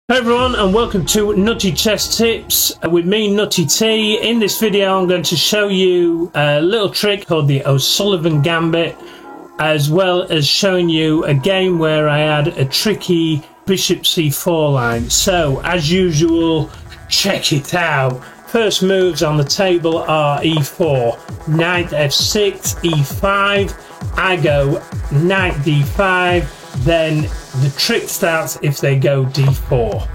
Hey everyone, and welcome to Nutty Chess Tips with me, Nutty T. In this video I'm going to show you a little trick called the O'Sullivan Gambit, as well as showing you a game where I had a tricky bishop c4 line. So as usual, check it out. First moves on the table are e4, knight f6, e5, I go knight d5, then the trick starts if they go d4.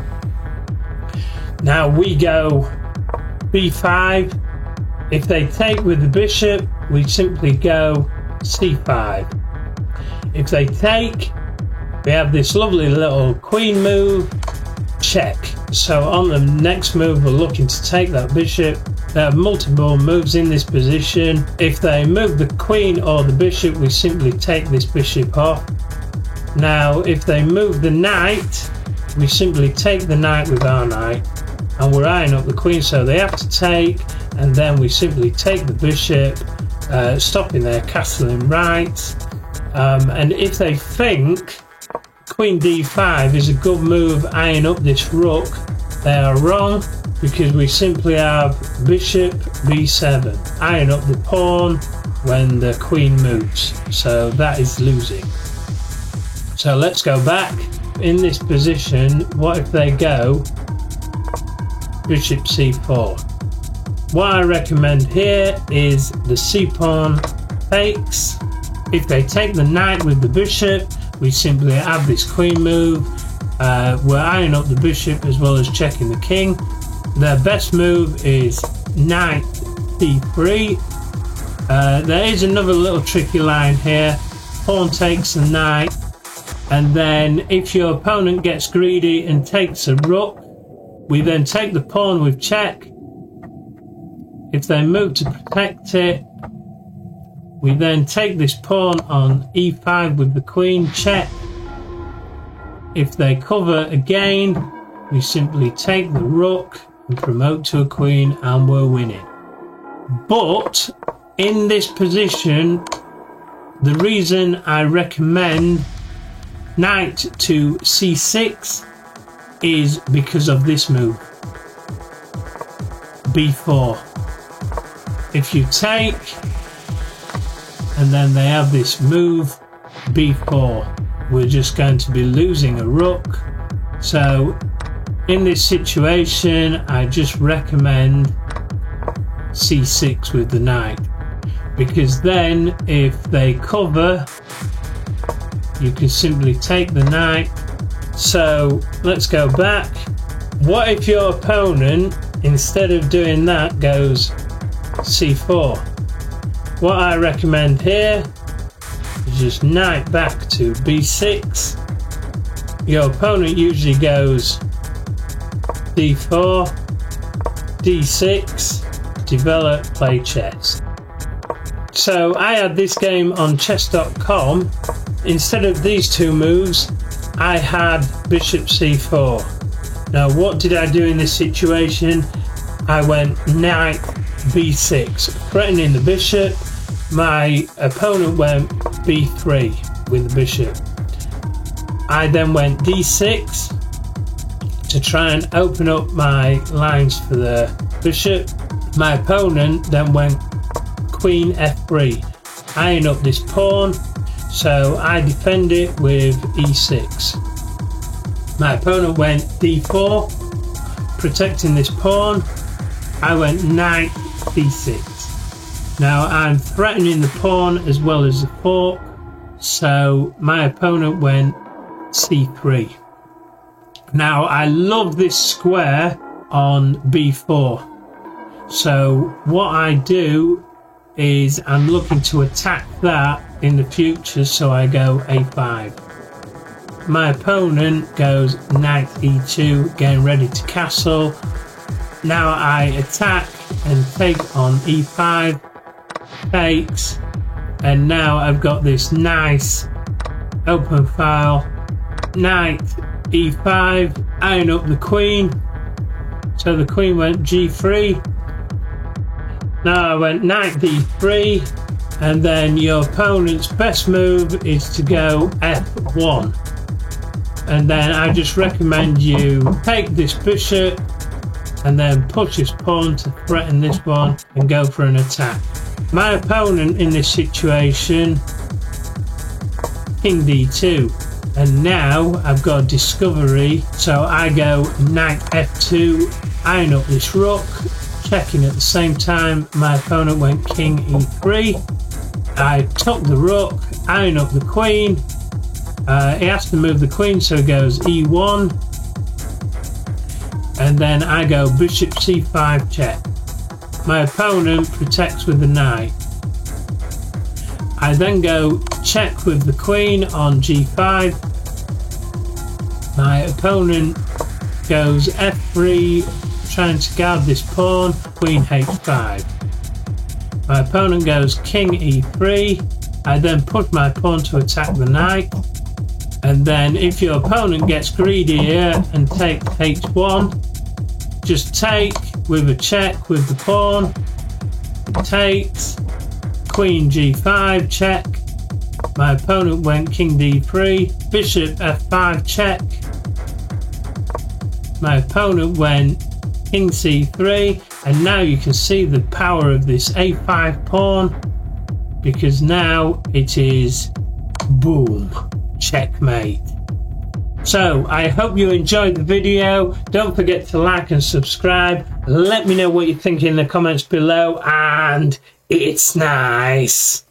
Now we go b5. If they take with the bishop, we simply go c5. If they take, we have this lovely little queen move, check. So on the next move, we're looking to take that bishop. There are multiple moves in this position. If they move the queen or the bishop, we simply take this bishop off. Now if they move the knight, we simply take the knight with our knight, and we're eyeing up the queen, so they have to take, and then we simply take the bishop, stopping their castling right. And if they think queen d5 is a good move eyeing up this rook, they are wrong, because we simply have bishop b7 eyeing up the pawn when the queen moves, so that is losing. So let's go back. In this position, what if they go bishop c4? What I recommend here is the c pawn takes. If they take the knight with the bishop, we simply have this queen move. We're eyeing up the bishop as well as checking the king. Their best move is knight d3. There is another little tricky line here. Pawn takes the knight. And then if your opponent gets greedy and takes a rook, we then take the pawn with check. If they move to protect it, we then take this pawn on e5 with the queen, check. If they cover again, we simply take the rook and promote to a queen, and we're winning. But in this position, the reason I recommend knight to c6 is because of this move, b4. If you take and then they have this move b4, we're just going to be losing a rook. So in this situation, I just recommend c6 with the knight, because then if they cover, you can simply take the knight. So let's go back. What if your opponent, instead of doing that, goes c4? What I recommend here is just knight back to b6. Your opponent usually goes d4, d6, develop, play chess. So I had this game on chess.com. Instead of these two moves, I had bishop c4. Now what did I do in this situation? I went knight b6, threatening the bishop. My opponent went b3 with the bishop. I then went d6 to try and open up my lines for the bishop. My opponent then went queen f3, eyeing up this pawn. So I defend it with e6. My opponent went d4, protecting this pawn. I went knight d6. Now I'm threatening the pawn as well as the fork, so my opponent went c3. Now I love this square on b4. So what I do is I'm looking to attack that in the future, so I go a5. My opponent goes knight e2, getting ready to castle. Now I attack and take on e5, takes, and now I've got this nice open file. Knight e5, eyeing up the queen, so the queen went g3. Now I went knight d3, and then your opponent's best move is to go f1. and then I just recommend you take this bishop and then push this pawn to threaten this one and go for an attack. My opponent in this situation, king d2, and now I've got a discovery, so I go knight f2, iron up this rook, checking at the same time. My opponent went king e3. I took the rook, iron up the queen. He has to move the queen, so he goes e1, and then I go bishop c5 check. My opponent protects with the knight. I then go check with the queen on g5. My opponent goes f3, trying to guard this pawn, queen h5. My opponent goes king e3. I then push my pawn to attack the knight. And then if your opponent gets greedy here and takes h1, just take with a check with the pawn, takes, queen g5 check. My opponent went king d3, bishop f5 check. My opponent went king c3, and now you can see the power of this a5 pawn, because now it is boom, checkmate. So I hope you enjoyed the video. Don't forget to like and subscribe. Let me know what you think in the comments below, and it's nice.